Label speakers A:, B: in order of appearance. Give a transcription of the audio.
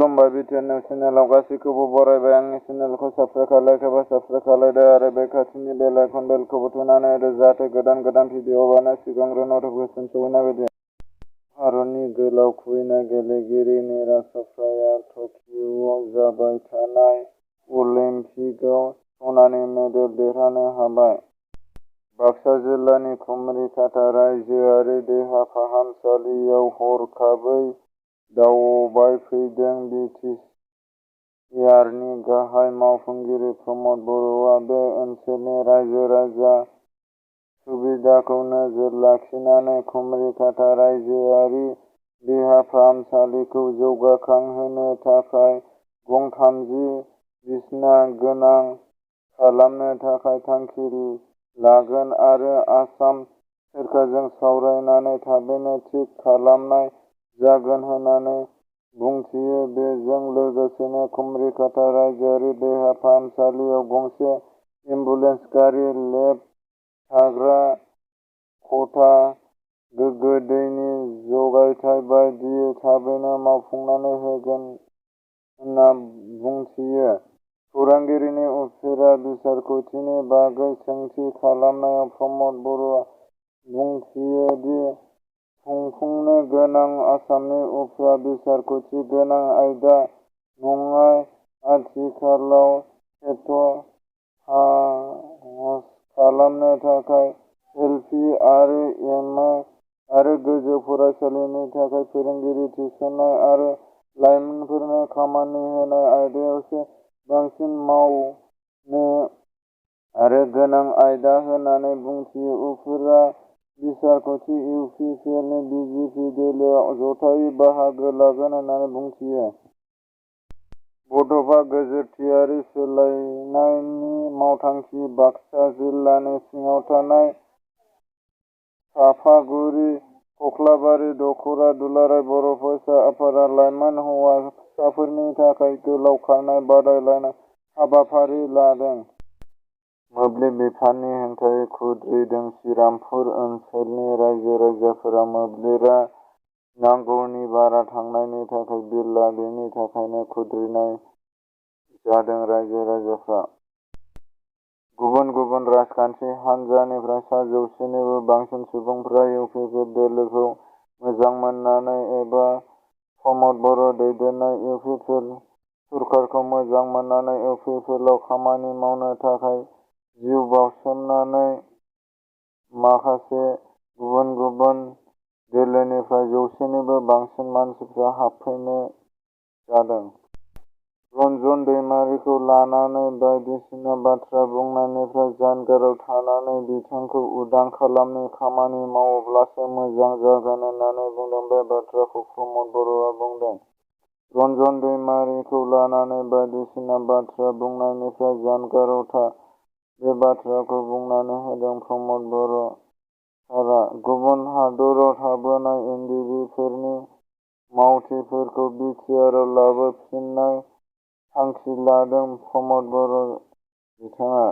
A: खुलुमबाय BTR news चेनेलाव गासैखौबो बरायबाय। आंनि चेनेलखौ साबस्क्राइब खालायखोबा साबस्क्राइब खालायदो आरो बे खाथिनि बेल आइकन बेलखौबो थुनानै होदो जाहाथे गोदान भिडिअ हगारनाय सिगांग्रो नटिफिकेसन सहैनाय बायदि। भारतनि गोलाव खुबैनाय गेलेगिरि नीरज चोपड़ाया टकिय'आव जाबाय थानाय अलिम्पिकआव सनानि मेडेल देरहानो हाबाय। बाक्सा जिल्लानि कुमरिघाटा रायजोआरि देहा फाहामसालियाव हरखाबै दावबायफैदों। बिटिआरनि गाहाय मावफुंगिरि प्रमद बर'आ बे ओनसोलनि रायजो-राजा सुबिदाखौ नोजोर लाखिनानै कुमरिघाटा रायजोआरि देहा फाहामसालिखौ जौगाखांहोनो थाखाय गं-30 बिसना गोनां खालामनो थाखाय थांखि लागोन आरो आसाम सोरखारजों सावरायनानै थाबैनो थि खालामनाय जागोन होननानै बुंथियो। बेजों लोगोसेनो कुमरिघाटा रायजोआरि देहा फाहामसालियाव गंसे एम्बुलेन्स गारि, लेब, थाग्रा खथा, गोग्गो दैनि जगायथाय बायदियै थाबैनो मावफुंनानै होगोन होनना बुंथियो। खौरांगिरिनि उफेरा बिसायख'थिनि बागै सोंथि खालामनायाव प्रमद बर'आ बुंथियो दि खुंफुंनो गोनां आसामनि उफ्रा बिसायख'थि गोनां आयदा नङा। आथिखालाव टेट पास खालामनो थाखाय एल.पि. आरो एम.इ. आरो गोजौ फरायसालिनि थाखाय फोरोंगिरि थिसननाय आरो लाइमोनफोरनो खामानि होनाय आयदायावसो बांसिन मावनो आरो गोनां आयदा होननानै बुंथियो। उफेरा बिसायख'थि इउ. पि. पि. एल. नि बि.जे.पि. दोलोआ जथायै बाहागो लागोन होननानै बुंथियो। बड'फा गेजेरथियारि सोलायनायनि मावथांखि बाक्सा जिल्लानि सिङाव थानाय चापागुरि, खख्लाबारि, दख'रा, दुलाराय बर' फरायसा आफादा लाइमोन हौवासाफोरनि थाखाय गोलाव खारनाय बादायलायनाय हाबाफारि लादों। मोब्लिब बिफाननि हेंथायै खुद्रिदों श्रीरामपुर ओनसोलनि रायजो-राजाफोरा। मोब्लिबा नांगौनि बारा थांनायनि थाखाय बिलआ बेनि थाखायनो खुद्रिनाय जादों। रायजो-राजाफ्रा गुबुन गुबुन राजखान्थि हान्जानिफ्राय सा 100निबो बांसिन सुबुंफोरा इउ. पि. पि. एल. दोलोखौ मोजां मोननानै एबा प्रमद बर' दैदेननाय इउ. पि. पि. एल. सरकारखौ मोजां मोननानै इउ. पि. पि. एल. आव खामानि मावनो थाखाय जिउ बाउसोमनानै माखासे गुबुन गुबुन दोलोनिफ्राय 100निबो बांसिन मानसिफ्रा हाबफैनाय जादों। रन्जन दैमारिखौ लानानै बायदिसिना बाथ्रा बुंनायनिफ्राय जानगाराव थानानै बिथांखौ उदां खालामनो खामानि मावोब्लासो मोजां जागोन होननानै बुंदों। बे बाथ्राखौ प्रमद बर'आ बुंदों। रन्जन दैमारिखौ लानानै बायदिसिना बाथ्रा बुंनायनिफ्राय जानगाराव था बे बाथ्राखौ बुंनानै होदों प्रमद बर' सारआ। गुबुन हादराव थाबोनाय एनडिएफबिफोरनि मावथिफोरखौ बिटिआरआव लाबोफिननाय थांखि लादों प्रमद बर'। बिथाङा